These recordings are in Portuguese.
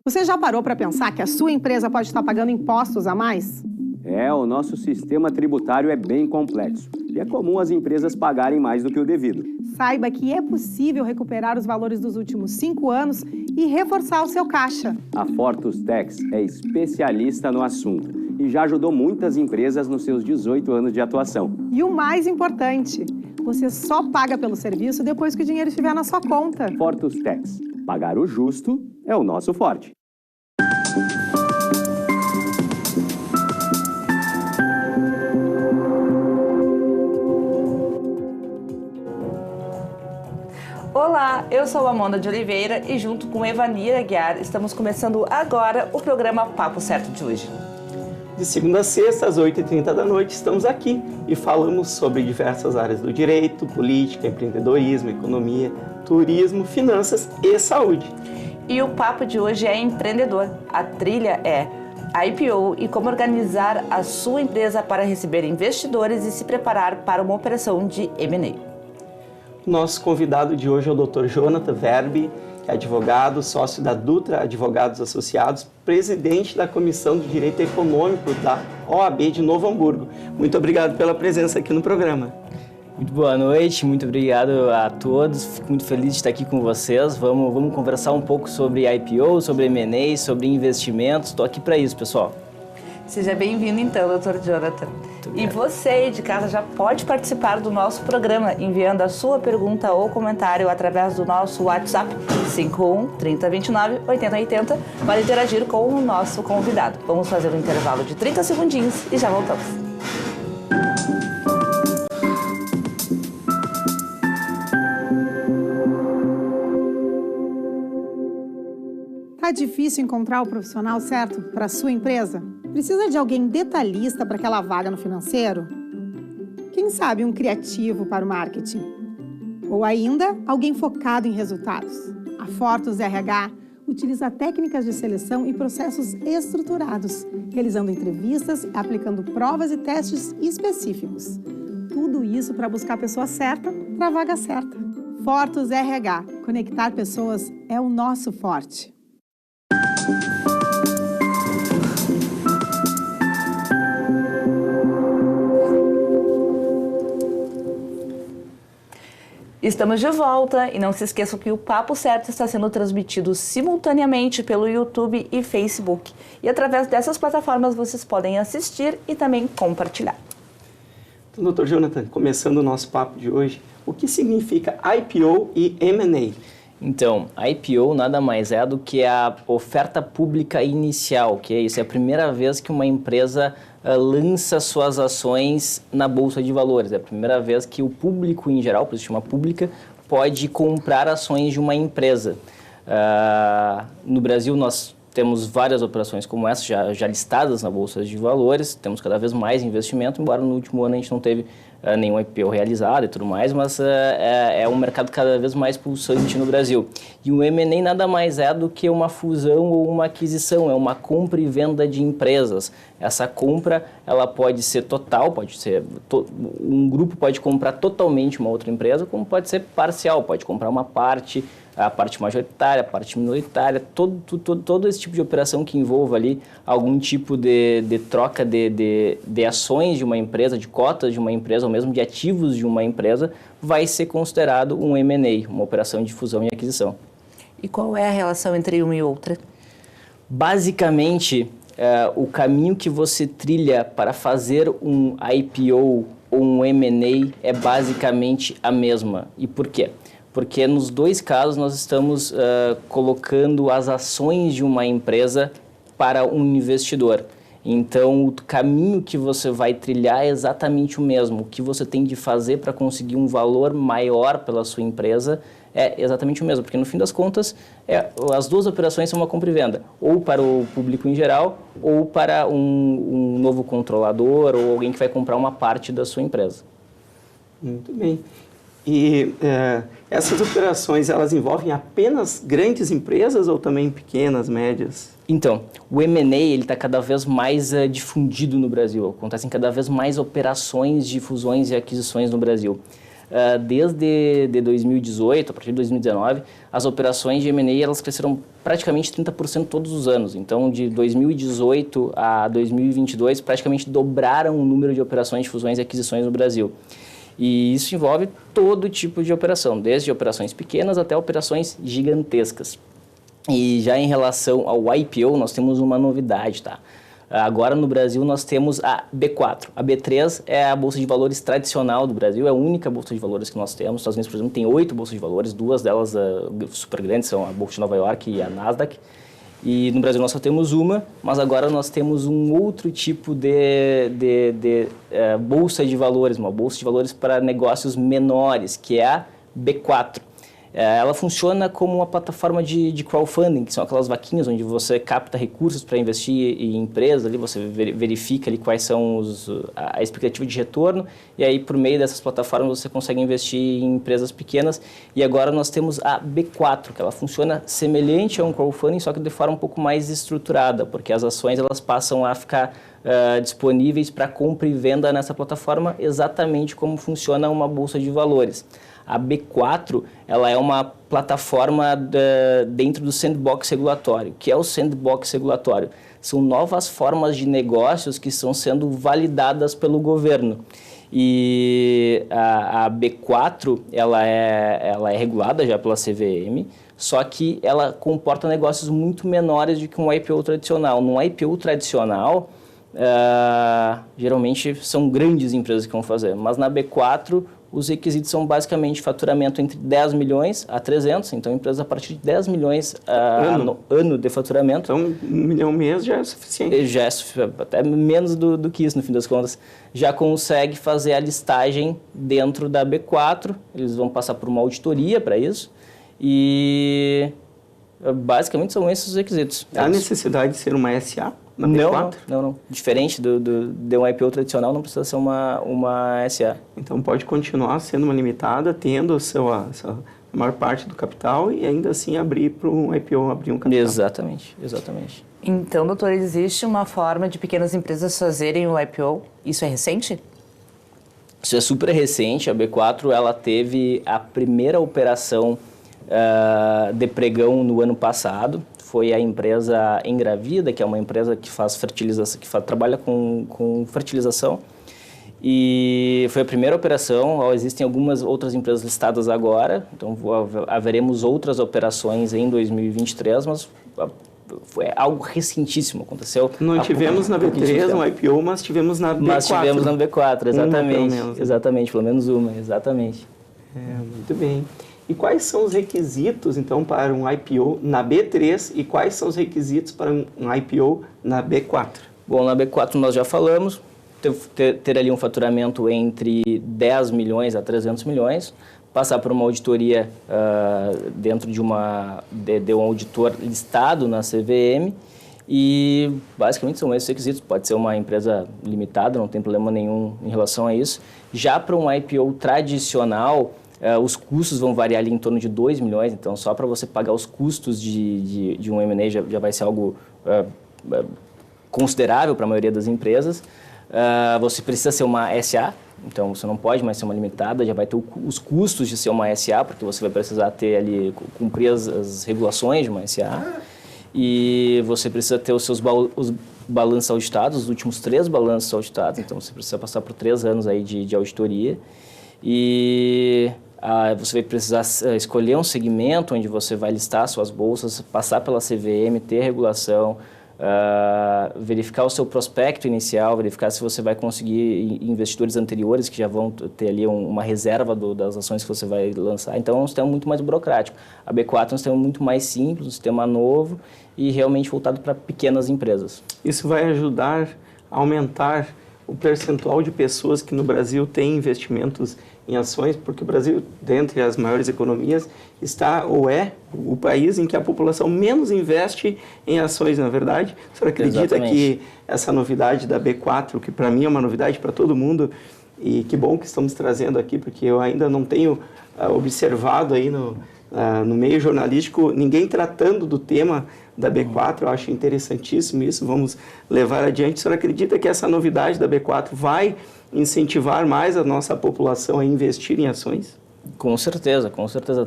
Você já parou para pensar que a sua empresa pode estar pagando impostos a mais? O nosso sistema tributário é bem complexo e é comum as empresas pagarem mais do que o devido. Saiba que é possível recuperar os valores dos últimos 5 anos e reforçar o seu caixa. A Fortus Tax é especialista no assunto e já ajudou muitas empresas nos seus 18 anos de atuação. E o mais importante, você só paga pelo serviço depois que o dinheiro estiver na sua conta. Fortus Tax. Pagar o justo é o nosso forte. Olá, eu sou Amanda de Oliveira e junto com Evanira Aguiar estamos começando agora o programa Papo Certo de hoje. De segunda a sexta, às 8h30 da noite, estamos aqui e falamos sobre diversas áreas do direito, política, empreendedorismo, economia, turismo, finanças e saúde. E o papo de hoje é empreendedor. A trilha é IPO e como organizar a sua empresa para receber investidores e se preparar para uma operação de M&A. Nosso convidado de hoje é o Dr. Jonathan Verbi, que é advogado, sócio da Dutra Advogados Associados, presidente da Comissão de Direito Econômico da OAB de Novo Hamburgo. Muito obrigado pela presença aqui no programa. Muito boa noite, muito obrigado a todos, fico muito feliz de estar aqui com vocês. Vamos conversar um pouco sobre IPO, sobre M&A, sobre investimentos, estou aqui para isso, pessoal. Seja bem-vindo então, Dr. Jonathan. E você de casa já pode participar do nosso programa enviando a sua pergunta ou comentário através do nosso WhatsApp 51 30 29 80 80 para interagir com o nosso convidado. Vamos fazer um intervalo de 30 segundinhos e já voltamos. Tá difícil encontrar o profissional certo para a sua empresa? Precisa de alguém detalhista para aquela vaga no financeiro? Quem sabe um criativo para o marketing? Ou ainda, alguém focado em resultados? A Fortus RH utiliza técnicas de seleção e processos estruturados, realizando entrevistas, aplicando provas e testes específicos. Tudo isso para buscar a pessoa certa para a vaga certa. Fortus RH. Conectar pessoas é o nosso forte. Estamos de volta e não se esqueçam que o Papo Certo está sendo transmitido simultaneamente pelo YouTube e Facebook. E através dessas plataformas vocês podem assistir e também compartilhar. Então, Dr. Jonathan, começando o nosso papo de hoje, o que significa IPO e M&A? Então, a IPO nada mais é do que a oferta pública inicial, que é isso, é a primeira vez que uma empresa lança suas ações na Bolsa de Valores. É a primeira vez que o público em geral, por isso chama pública, pode comprar ações de uma empresa. No Brasil nós temos várias operações como essa já listadas na Bolsa de Valores, temos cada vez mais investimento, embora no último ano a gente não teve nenhum IPO realizado e tudo mais, mas é um mercado cada vez mais pulsante no Brasil. E o M&A nada mais é do que uma fusão ou uma aquisição, é uma compra e venda de empresas. Essa compra, ela pode ser total, pode ser um grupo pode comprar totalmente uma outra empresa, como pode ser parcial, pode comprar uma parte, a parte majoritária, a parte minoritária, todo esse tipo de operação que envolva ali algum tipo de troca de ações de uma empresa, de cotas de uma empresa, ou mesmo de ativos de uma empresa, vai ser considerado um M&A, uma operação de fusão e aquisição. E qual é a relação entre uma e outra? Basicamente, o caminho que você trilha para fazer um IPO ou um M&A é basicamente a mesma. E por quê? Porque nos dois casos nós estamos colocando as ações de uma empresa para um investidor. Então, o caminho que você vai trilhar é exatamente o mesmo. O que você tem de fazer para conseguir um valor maior pela sua empresa é exatamente o mesmo. Porque, no fim das contas, as duas operações são uma compra e venda. Ou para o público em geral, ou para um novo controlador, ou alguém que vai comprar uma parte da sua empresa. Muito bem. E essas operações, elas envolvem apenas grandes empresas ou também pequenas, médias? Então, o M&A está cada vez mais difundido no Brasil. Acontecem cada vez mais operações de fusões e aquisições no Brasil. desde 2018, a partir de 2019, as operações de M&A elas cresceram praticamente 30% todos os anos. Então, de 2018 a 2022, praticamente dobraram o número de operações de fusões e aquisições no Brasil. E isso envolve todo tipo de operação, desde operações pequenas até operações gigantescas. E já em relação ao IPO, nós temos uma novidade, tá? Agora no Brasil nós temos a B4. A B3 é a bolsa de valores tradicional do Brasil, é a única bolsa de valores que nós temos. Nos Estados Unidos, por exemplo, tem 8 bolsas de valores, 2 delas super grandes, são a Bolsa de Nova York e a Nasdaq. E no Brasil nós só temos uma, mas agora nós temos um outro tipo de bolsa de valores, uma bolsa de valores para negócios menores, que é a B4. Ela funciona como uma plataforma de crowdfunding, que são aquelas vaquinhas onde você capta recursos para investir em empresas, ali você verifica ali quais são a expectativa de retorno, e aí por meio dessas plataformas você consegue investir em empresas pequenas. E agora nós temos a B4, que ela funciona semelhante a um crowdfunding, só que de forma um pouco mais estruturada, porque as ações elas passam a ficar disponíveis para compra e venda nessa plataforma, exatamente como funciona uma bolsa de valores. A B4 ela é uma plataforma dentro do sandbox regulatório. O que é o sandbox regulatório? São novas formas de negócios que estão sendo validadas pelo governo. E a B4 ela é regulada já pela CVM, só que ela comporta negócios muito menores do que um IPO tradicional. Num IPO tradicional, geralmente são grandes empresas que vão fazer, mas na B4 os requisitos são basicamente faturamento entre 10 milhões a 300, então empresas a partir de 10 milhões ano de faturamento. Então, 1 milhão mês já é suficiente. Já é até menos do que isso, no fim das contas. Já consegue fazer a listagem dentro da B4, eles vão passar por uma auditoria para isso e basicamente são esses os requisitos. Há necessidade de ser uma SA? Na B4? Não. Diferente de um IPO tradicional, não precisa ser uma SA. Então, pode continuar sendo uma limitada, tendo a maior parte do capital e ainda assim abrir para um IPO, abrir um capital. Exatamente. Então, doutor, existe uma forma de pequenas empresas fazerem o IPO? Isso é recente? Isso é super recente. A B4 ela teve a primeira operação de pregão no ano passado. Foi a empresa Engravida, que é uma empresa que faz fertilização, trabalha com fertilização. E foi a primeira operação. Existem algumas outras empresas listadas agora, então haveremos outras operações em 2023, mas foi algo recentíssimo, aconteceu. Não tivemos na B3 um IPO, mas tivemos na B4. Mas tivemos na B4, exatamente. Uma, pelo menos. Exatamente, pelo menos uma, exatamente. Muito bem. E quais são os requisitos, então, para um IPO na B3 e quais são os requisitos para um IPO na B4? Bom, na B4 nós já falamos, ter ali um faturamento entre 10 milhões a 300 milhões, passar por uma auditoria dentro de um auditor listado na CVM e basicamente são esses requisitos. Pode ser uma empresa limitada, não tem problema nenhum em relação a isso. Já para um IPO tradicional, os custos vão variar ali em torno de 2 milhões, então só para você pagar os custos de um M&A já vai ser algo considerável para a maioria das empresas. Você precisa ser uma SA, então você não pode mais ser uma limitada, já vai ter os custos de ser uma SA, porque você vai precisar ter ali, cumprir as regulações de uma SA, e você precisa ter os seus os balanços auditados, os últimos 3 balanços auditados, então você precisa passar por 3 anos aí de auditoria, e você vai precisar escolher um segmento onde você vai listar suas bolsas, passar pela CVM, ter regulação, verificar o seu prospecto inicial, verificar se você vai conseguir investidores anteriores que já vão ter ali uma reserva das ações que você vai lançar. Então, é um sistema muito mais burocrático. A B4 é um sistema muito mais simples, um sistema novo e realmente voltado para pequenas empresas. Isso vai ajudar a aumentar o percentual de pessoas que no Brasil têm investimentos em ações, porque o Brasil, dentre as maiores economias, está ou é o país em que a população menos investe em ações, na verdade. A senhora acredita Exatamente. Que essa novidade da B4, que para mim é uma novidade para todo mundo, e que bom que estamos trazendo aqui, porque eu ainda não tenho observado aí no meio jornalístico, ninguém tratando do tema da B4, eu acho interessantíssimo isso, vamos levar adiante. O senhor acredita que essa novidade da B4 vai incentivar mais a nossa população a investir em ações? Com certeza,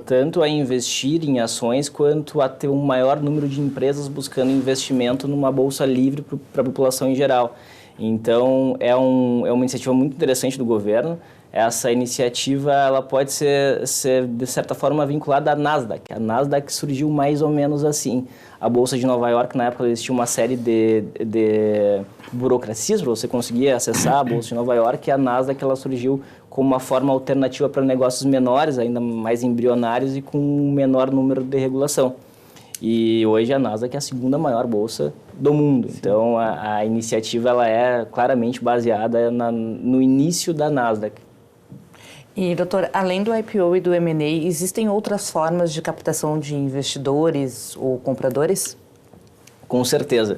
tanto a investir em ações quanto a ter um maior número de empresas buscando investimento numa bolsa livre para a população em geral. Então, é uma iniciativa muito interessante do governo. Essa iniciativa ela pode ser, de certa forma, vinculada à Nasdaq. A Nasdaq surgiu mais ou menos assim. A Bolsa de Nova York, na época, existia uma série de burocracias para você conseguir acessar a Bolsa de Nova York, e a Nasdaq ela surgiu como uma forma alternativa para negócios menores, ainda mais embrionários e com um menor número de regulação. E hoje a Nasdaq é a segunda maior bolsa do mundo. Sim. Então, a iniciativa ela é claramente baseada no início da Nasdaq. E, doutor, além do IPO e do M&A, existem outras formas de captação de investidores ou compradores? Com certeza.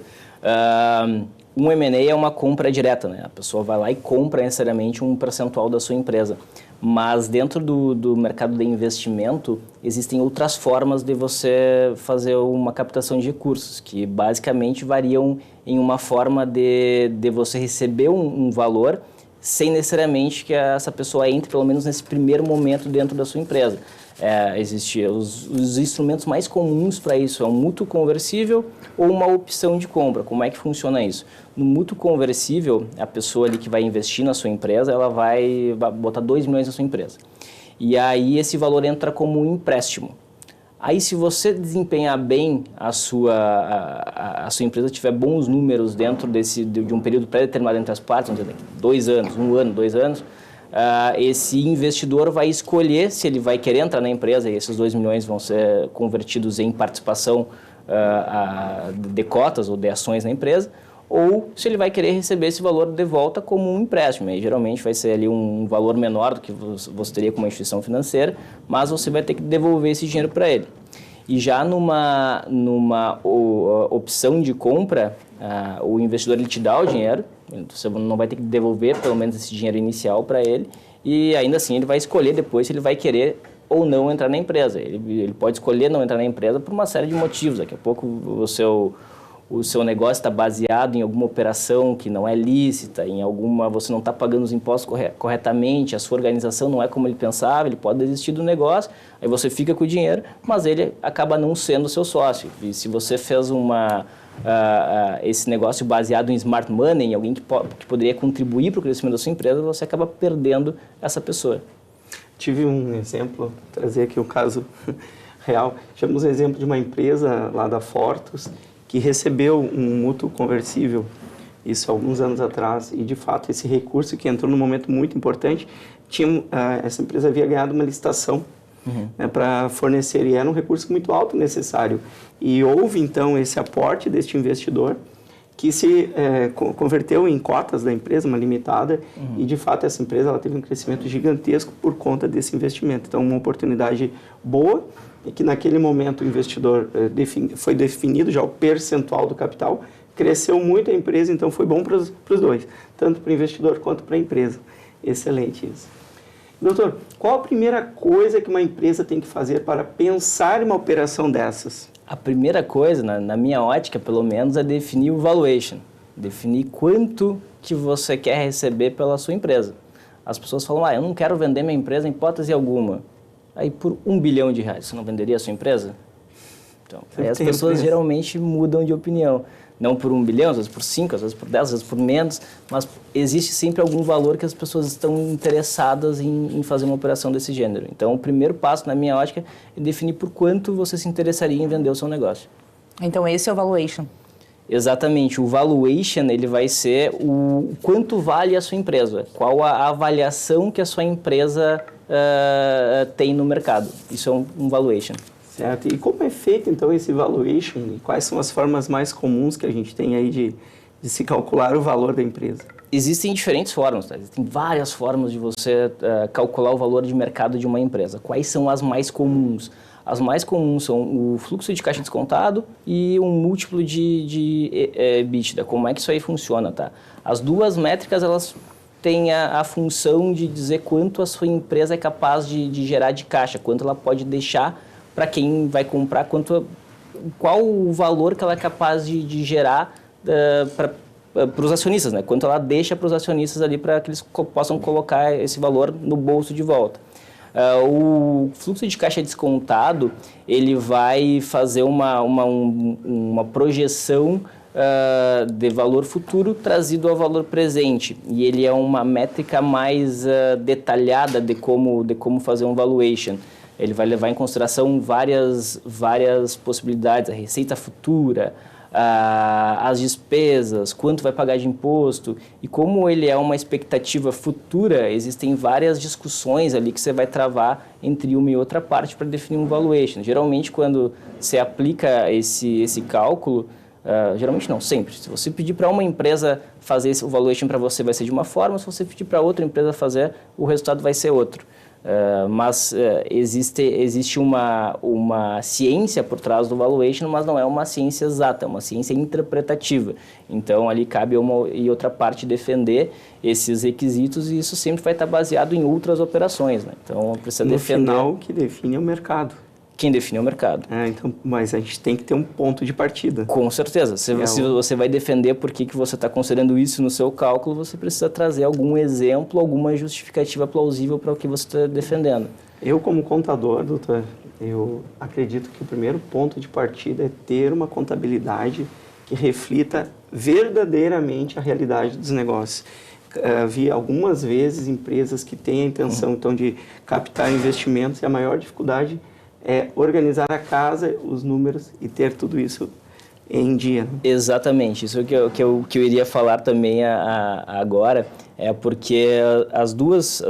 Um M&A é uma compra direta, né? A pessoa vai lá e compra necessariamente um percentual da sua empresa. Mas dentro do mercado de investimento, existem outras formas de você fazer uma captação de recursos, que basicamente variam em uma forma de você receber um valor sem necessariamente que essa pessoa entre, pelo menos nesse primeiro momento, dentro da sua empresa. Existem os instrumentos mais comuns para isso, é um mútuo conversível ou uma opção de compra. Como é que funciona isso? No mútuo conversível, a pessoa ali que vai investir na sua empresa, ela vai botar 2 milhões na sua empresa. E aí esse valor entra como um empréstimo. Aí, se você desempenhar bem a sua empresa, tiver bons números dentro de um período pré-determinado entre as partes, vamos dizer, 2 anos, 1 ano, 2 anos, esse investidor vai escolher se ele vai querer entrar na empresa, e esses 2 milhões vão ser convertidos em participação de cotas ou de ações na empresa, ou se ele vai querer receber esse valor de volta como um empréstimo. E geralmente vai ser ali um valor menor do que você teria com uma instituição financeira, mas você vai ter que devolver esse dinheiro para ele. E já numa opção de compra, o investidor ele te dá o dinheiro, você não vai ter que devolver pelo menos esse dinheiro inicial para ele, e ainda assim ele vai escolher depois se ele vai querer ou não entrar na empresa. Ele pode escolher não entrar na empresa por uma série de motivos. Daqui a pouco o seu negócio está baseado em alguma operação que não é lícita, você não está pagando os impostos corretamente, a sua organização não é como ele pensava, ele pode desistir do negócio, aí você fica com o dinheiro, mas ele acaba não sendo seu sócio. E se você fez esse negócio baseado em smart money, em alguém que poderia contribuir para o crescimento da sua empresa, você acaba perdendo essa pessoa. Tive um exemplo, vou trazer aqui um caso real. Tivemos um exemplo de uma empresa lá da Fortus, que recebeu um mútuo conversível, isso há alguns anos atrás, e de fato esse recurso que entrou num momento muito importante, essa empresa havia ganhado uma licitação para fornecer, e era um recurso muito alto necessário. E houve então esse aporte deste investidor, que se converteu em cotas da empresa, uma limitada, e de fato essa empresa ela teve um crescimento gigantesco por conta desse investimento. Então, uma oportunidade boa, e que naquele momento o investidor foi definido já o percentual do capital, cresceu muito a empresa, então foi bom para os dois, tanto para o investidor quanto para a empresa. Excelente isso. Doutor, qual a primeira coisa que uma empresa tem que fazer para pensar em uma operação dessas? A primeira coisa, na minha ótica, pelo menos, é definir o valuation. Definir quanto que você quer receber pela sua empresa. As pessoas falam, eu não quero vender minha empresa em hipótese alguma. Aí, por R$1 bilhão, você não venderia a sua empresa? Então, aí as pessoas geralmente mudam de opinião. Não por 1 bilhão, às vezes por 5, às vezes por 10, às vezes por menos, mas existe sempre algum valor que as pessoas estão interessadas em fazer uma operação desse gênero. Então, o primeiro passo, na minha ótica, é definir por quanto você se interessaria em vender o seu negócio. Então, esse é o valuation? Exatamente. O valuation, ele vai ser o quanto vale a sua empresa, qual a avaliação que a sua empresa tem no mercado. Isso é um valuation. Certo. E como é feito, então, esse valuation? E quais são as formas mais comuns que a gente tem aí de se calcular o valor da empresa? Existem diferentes formas, tá? Existem várias formas de você calcular o valor de mercado de uma empresa. Quais são as mais comuns? As mais comuns são o fluxo de caixa descontado e um múltiplo de EBITDA. Como é que isso aí funciona, tá? As duas métricas, elas têm a função de dizer quanto a sua empresa é capaz de gerar de caixa, quanto ela pode deixar para quem vai comprar, qual o valor que ela é capaz de gerar para os acionistas, né? Quanto ela deixa para os acionistas ali para que eles possam colocar esse valor no bolso de volta. O fluxo de caixa descontado, ele vai fazer uma projeção de valor futuro trazido ao valor presente. E ele é uma métrica mais detalhada de como fazer um valuation. Ele vai levar em consideração várias possibilidades, a receita futura, as despesas, quanto vai pagar de imposto. E como ele é uma expectativa futura, existem várias discussões ali que você vai travar entre uma e outra parte para definir um valuation. Geralmente, quando você aplica esse cálculo, geralmente não, sempre. Se você pedir para uma empresa fazer o valuation para você, vai ser de uma forma. Se você pedir para outra empresa fazer, o resultado vai ser outro. Mas existe uma ciência por trás do valuation, mas não é uma ciência exata, é uma ciência interpretativa. Então, ali cabe uma e outra parte defender esses requisitos e isso sempre vai estar baseado em outras operações, né? Então, precisa defender... No final, o que define é o mercado. Quem define é o mercado. Então, mas a gente tem que ter um ponto de partida. Com certeza. Se você vai defender por que você está considerando isso no seu cálculo, você precisa trazer algum exemplo, alguma justificativa plausível para o que você está defendendo. Eu, como contador, doutor, eu acredito que o primeiro ponto de partida é ter uma contabilidade que reflita verdadeiramente a realidade dos negócios. Vi algumas vezes empresas que têm a intenção, então, de captar investimentos e a maior dificuldade é organizar a casa, os números e ter tudo isso em dia. Né? Exatamente. Isso que eu iria falar também agora é porque as duas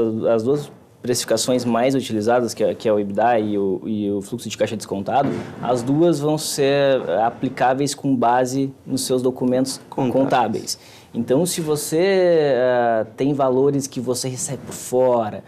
precificações mais utilizadas, que é o EBITDA e o fluxo de caixa descontado, as duas vão ser aplicáveis com base nos seus documentos contábeis. Então, se você tem valores que você recebe por fora,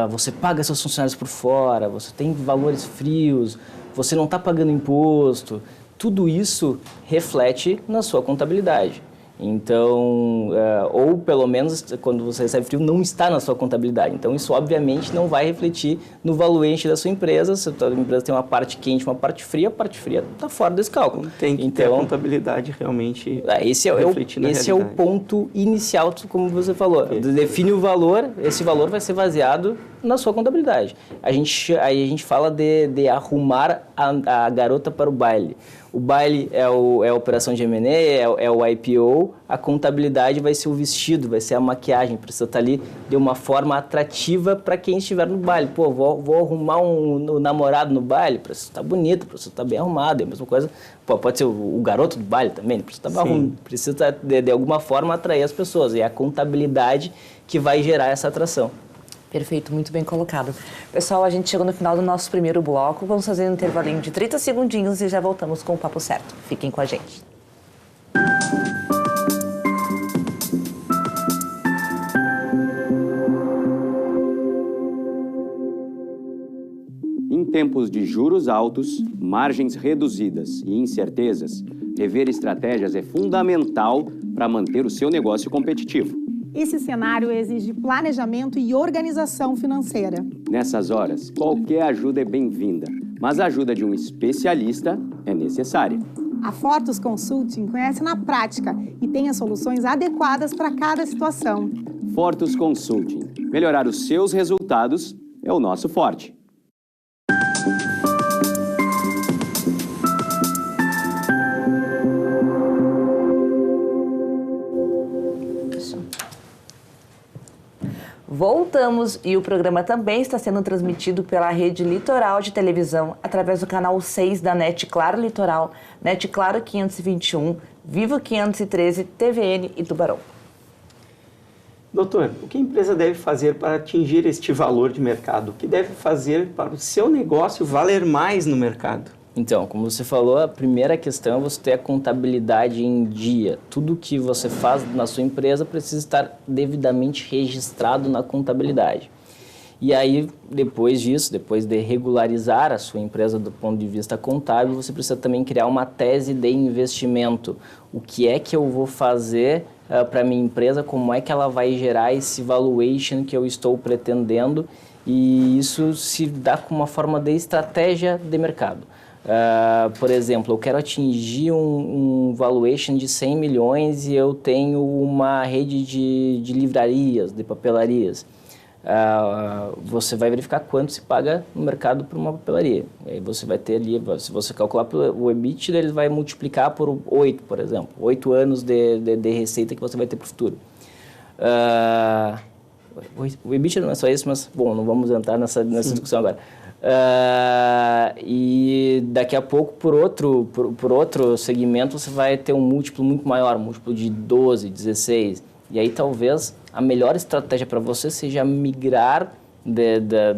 você paga seus funcionários por fora, você tem valores frios, você não está pagando imposto, tudo isso reflete na sua contabilidade. Então, ou pelo menos quando você recebe frio, não está na sua contabilidade. Então, isso obviamente não vai refletir no valuation da sua empresa. Se a sua empresa tem uma parte quente, uma parte fria, a parte fria está fora desse cálculo. Tem que ter a contabilidade realmente esse é o ponto inicial, como você falou. Define o valor, esse valor vai ser baseado na sua contabilidade. Aí a gente fala de arrumar a garota para o baile. O baile é a operação de M&A, é o IPO, a contabilidade vai ser o vestido, vai ser a maquiagem, precisa estar ali de uma forma atrativa para quem estiver no baile. Pô, vou arrumar um namorado no baile, precisa estar bonito, precisa estar bem arrumado, é a mesma coisa. Pô, pode ser o garoto do baile também, precisa de alguma forma atrair as pessoas, e é a contabilidade que vai gerar essa atração. Perfeito, muito bem colocado. Pessoal, a gente chegou no final do nosso primeiro bloco. Vamos fazer um intervalinho de 30 segundinhos e já voltamos com o Papo Certo. Fiquem com a gente. Em tempos de juros altos, margens reduzidas e incertezas, rever estratégias é fundamental para manter o seu negócio competitivo. Esse cenário exige planejamento e organização financeira. Nessas horas, qualquer ajuda é bem-vinda, mas a ajuda de um especialista é necessária. A Fortus Consulting conhece na prática e tem as soluções adequadas para cada situação. Fortus Consulting. Melhorar os seus resultados é o nosso forte. Voltamos e o programa também está sendo transmitido pela Rede Litoral de Televisão através do canal 6 da NET Claro Litoral, NET Claro 521, Vivo 513, TVN e Tubarão. Doutor, o que a empresa deve fazer para atingir este valor de mercado? O que deve fazer para o seu negócio valer mais no mercado? Então, como você falou, a primeira questão é você ter a contabilidade em dia. Tudo que você faz na sua empresa precisa estar devidamente registrado na contabilidade. E aí, depois disso, depois de regularizar a sua empresa do ponto de vista contábil, você precisa também criar uma tese de investimento. O que é que eu vou fazer para a minha empresa, como é que ela vai gerar esse valuation que eu estou pretendendo e isso se dá com uma forma de estratégia de mercado. Por exemplo, eu quero atingir um valuation de 100 milhões e eu tenho uma rede de livrarias, de papelarias. Você vai verificar quanto se paga no mercado por uma papelaria. E aí você vai ter ali, se você calcular o EBITDA, ele vai multiplicar por 8, por exemplo. 8 anos de receita que você vai ter para o futuro. O EBITDA não é só isso, mas, bom, não vamos entrar nessa discussão agora. E daqui a pouco, por outro segmento, você vai ter um múltiplo muito maior, um múltiplo de 12, 16. E aí, talvez, a melhor estratégia para você seja migrar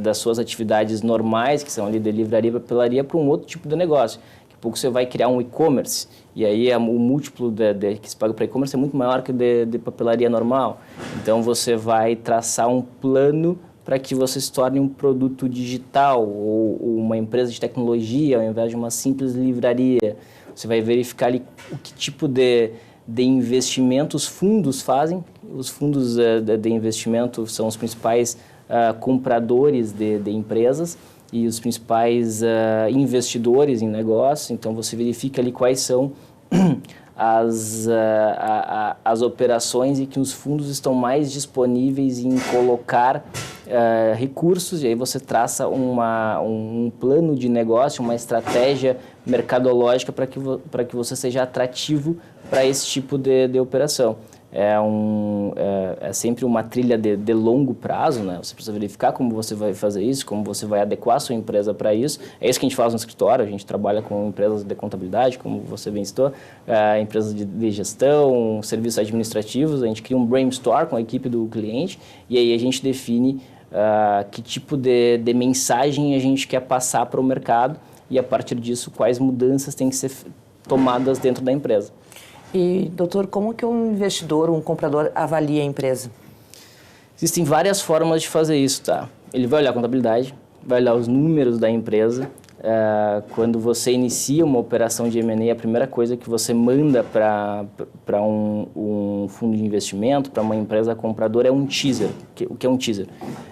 das suas atividades normais, que são ali de livraria e papelaria, para um outro tipo de negócio. Daqui a pouco você vai criar um e-commerce, e aí o múltiplo que se paga para e-commerce é muito maior que o de papelaria normal. Então, você vai traçar um plano para que você se torne um produto digital ou uma empresa de tecnologia, ao invés de uma simples livraria. Você vai verificar ali o que tipo de investimento os fundos fazem. Os fundos de investimento são os principais compradores de empresas e os principais investidores em negócios. Então, você verifica ali quais são as operações em que os fundos estão mais disponíveis em colocar recursos, e aí você traça um plano de negócio, uma estratégia mercadológica para que você seja atrativo para esse tipo de operação. É sempre uma trilha de longo prazo, né? Você precisa verificar como você vai fazer isso, como você vai adequar a sua empresa para isso. É isso que a gente faz no escritório, a gente trabalha com empresas de contabilidade, como você bem citou, empresas de gestão, serviços administrativos, a gente cria um brainstorm com a equipe do cliente e aí a gente define que tipo de mensagem a gente quer passar para o mercado e a partir disso quais mudanças têm que ser tomadas dentro da empresa. E, doutor, como que um investidor, um comprador avalia a empresa? Existem várias formas de fazer isso, tá? Ele vai olhar a contabilidade, vai olhar os números da empresa. Quando você inicia uma operação de M&A, a primeira coisa que você manda para um fundo de investimento, para uma empresa compradora, é um teaser. O que é um teaser?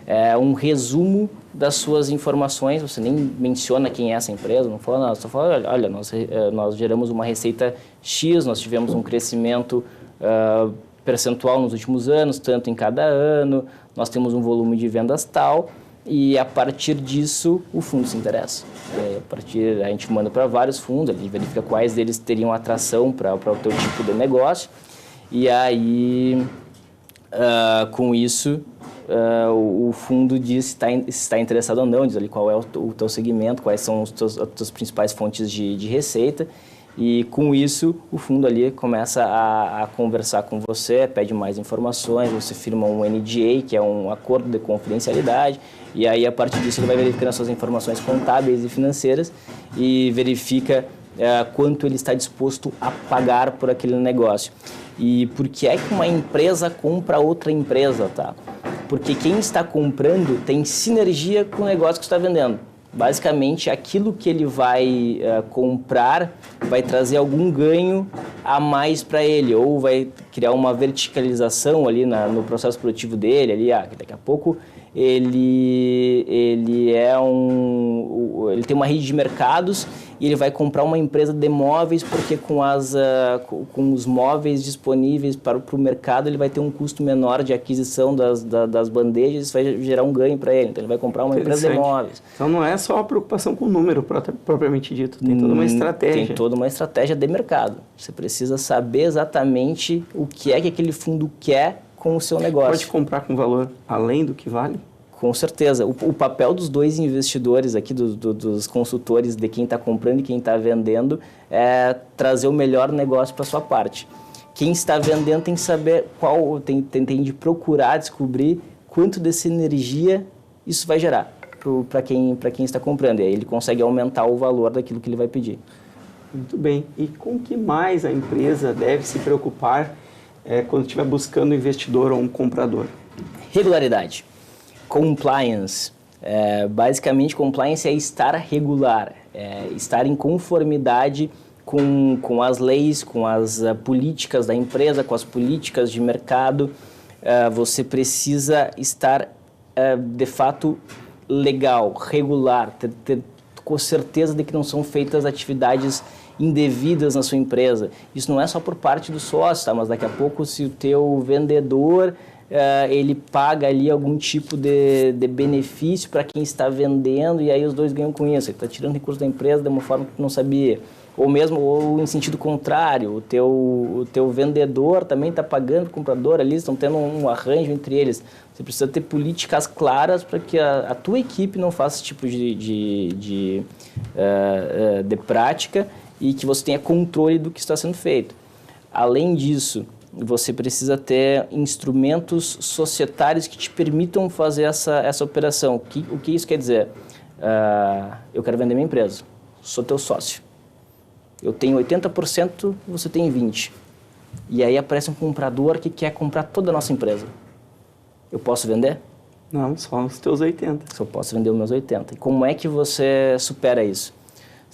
É um resumo das suas informações, você nem menciona quem é essa empresa, não fala nada, só fala, olha, nós geramos uma receita X, nós tivemos um crescimento percentual nos últimos anos, tanto em cada ano, nós temos um volume de vendas tal, e a partir disso o fundo se interessa. A gente manda para vários fundos, a gente verifica quais deles teriam atração para o teu tipo de negócio, e aí com isso o fundo diz se está interessado ou não, diz ali qual é o teu segmento, quais são as tuas principais fontes de receita, e com isso o fundo ali começa a conversar com você, pede mais informações, você firma um NDA, que é um acordo de confidencialidade, e aí a partir disso ele vai verificando as suas informações contábeis e financeiras e verifica quanto ele está disposto a pagar por aquele negócio. E por que é que uma empresa compra outra empresa, tá? Porque quem está comprando tem sinergia com o negócio que está vendendo. Basicamente, aquilo que ele vai comprar vai trazer algum ganho a mais para ele, ou vai criar uma verticalização ali no processo produtivo dele, ali, daqui a pouco ele tem uma rede de mercados e ele vai comprar uma empresa de móveis porque com os móveis disponíveis para o mercado ele vai ter um custo menor de aquisição das bandejas, isso vai gerar um ganho para ele, então ele vai comprar uma empresa de móveis. Então não é só a preocupação com o número propriamente dito, tem toda uma estratégia. Tem toda uma estratégia de mercado, você precisa saber exatamente o que é que aquele fundo quer com o seu negócio. Pode comprar com valor além do que vale? Com certeza. O papel dos dois investidores aqui, dos consultores, de quem está comprando e quem está vendendo, é trazer o melhor negócio para a sua parte. Quem está vendendo tem que saber tem de procurar descobrir quanto dessa energia isso vai gerar para quem está comprando. E aí ele consegue aumentar o valor daquilo que ele vai pedir. Muito bem. E com o que mais a empresa deve se preocupar quando estiver buscando um investidor ou um comprador? Regularidade. Compliance. Basicamente, compliance é estar regular, estar em conformidade com as leis, com as políticas da empresa, com as políticas de mercado. Você precisa estar de fato legal, regular, ter com certeza de que não são feitas atividades indevidas na sua empresa. Isso não é só por parte do sócio, tá? Mas daqui a pouco, se o teu vendedor ele paga ali algum tipo de benefício para quem está vendendo e aí os dois ganham com isso. Ele está tirando recursos da empresa de uma forma que tu não sabia. Ou em sentido contrário, o teu vendedor também está pagando o comprador ali, estão tendo um arranjo entre eles. Você precisa ter políticas claras para que a tua equipe não faça esse tipo de prática e que você tenha controle do que está sendo feito. Além disso, você precisa ter instrumentos societários que te permitam fazer essa operação. O que isso quer dizer? Eu quero vender minha empresa, sou teu sócio. Eu tenho 80%, você tem 20%. E aí aparece um comprador que quer comprar toda a nossa empresa. Eu posso vender? Não, só os teus 80%. Só posso vender os meus 80%. E como é que você supera isso?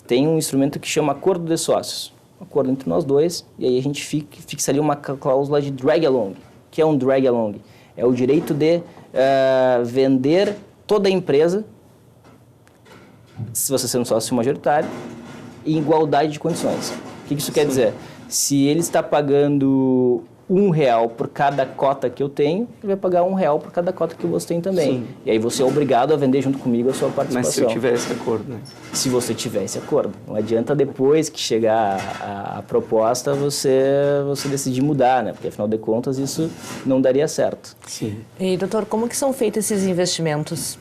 Tem um instrumento que chama acordo de sócios. Um acordo entre nós dois, e aí a gente fixa ali uma cláusula de drag along. O que é um drag along? É o direito de vender toda a empresa, se você sendo sócio majoritário, em igualdade de condições. O que isso quer dizer? Se ele está pagando R$1 por cada cota que eu tenho, ele vai pagar R$1 por cada cota que você tem também. Sim. E aí você é obrigado a vender junto comigo a sua participação. Mas se eu tiver esse acordo, né? Se você tiver esse acordo. Não adianta depois que chegar a proposta você decidir mudar, né? Porque afinal de contas isso não daria certo. Sim. E doutor, como que são feitos esses investimentos?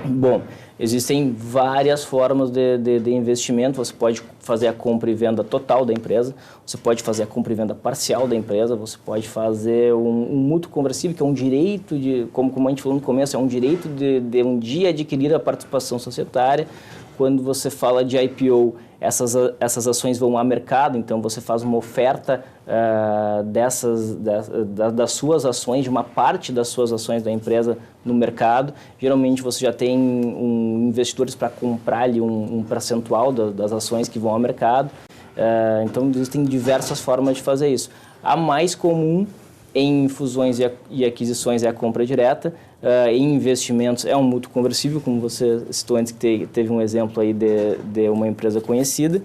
Bom, existem várias formas de investimento. Você pode fazer a compra e venda total da empresa, você pode fazer a compra e venda parcial da empresa, você pode fazer um mútuo conversível, que é um direito como a gente falou no começo, é um direito de um dia adquirir a participação societária. Quando você fala de IPO, essas ações vão a mercado, então você faz uma oferta das suas ações, de uma parte das suas ações da empresa no mercado. Geralmente você já tem investidores para comprar ali um percentual das ações que vão ao mercado. Então existem diversas formas de fazer isso. A mais comum em fusões e aquisições é a compra direta. Em investimentos é um mútuo conversível, como você citou antes, que teve um exemplo aí de uma empresa conhecida.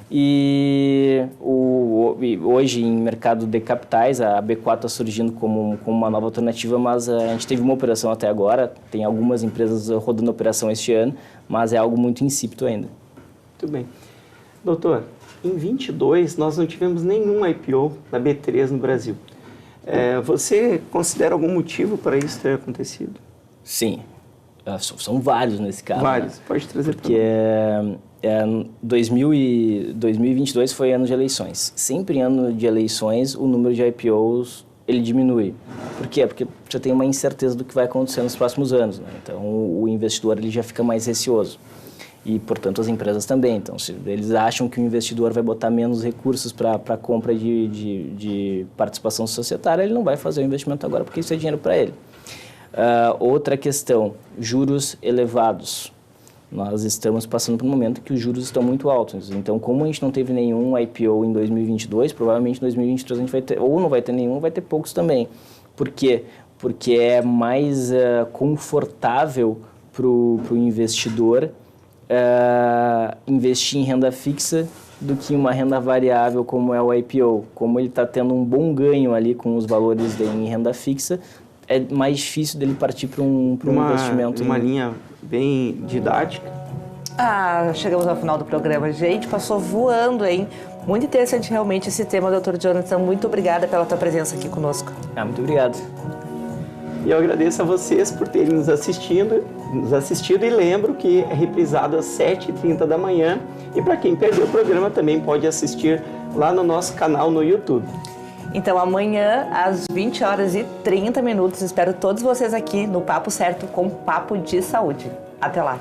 E hoje, em mercado de capitais, a B4 está surgindo como uma nova alternativa, mas a gente teve uma operação até agora, tem algumas empresas rodando operação este ano, mas é algo muito insípido ainda. Muito bem. Doutor, em 22 nós não tivemos nenhum IPO da B3 no Brasil. Você considera algum motivo para isso ter acontecido? Sim, são vários nesse caso. Vários, né? Pode trazer para nós. Porque 2022 foi ano de eleições. Sempre em ano de eleições o número de IPOs ele diminui. Por quê? Porque já tem uma incerteza do que vai acontecer nos próximos anos, né? Então o investidor ele já fica mais receoso. E, portanto, as empresas também. Então, se eles acham que o investidor vai botar menos recursos para a compra de participação societária, ele não vai fazer o investimento agora, porque isso é dinheiro para ele. Outra questão, juros elevados. Nós estamos passando por um momento que os juros estão muito altos. Então, como a gente não teve nenhum IPO em 2022, provavelmente em 2023 a gente vai ter, ou não vai ter nenhum, vai ter poucos também. Por quê? Porque é mais confortável para o investidor investir em renda fixa do que uma renda variável como é o IPO. Como ele está tendo um bom ganho ali com os valores em renda fixa, é mais difícil dele partir para um investimento. Uma linha bem didática. Chegamos ao final do programa, gente. Passou voando, hein? Muito interessante realmente esse tema, Dr. Jonathan. Muito obrigada pela tua presença aqui conosco. Muito obrigado. E eu agradeço a vocês por terem nos assistido e lembro que é reprisado às 7h30 da manhã. E para quem perdeu o programa também pode assistir lá no nosso canal no YouTube. Então amanhã às 20h30, espero todos vocês aqui no Papo Certo com Papo de Saúde. Até lá!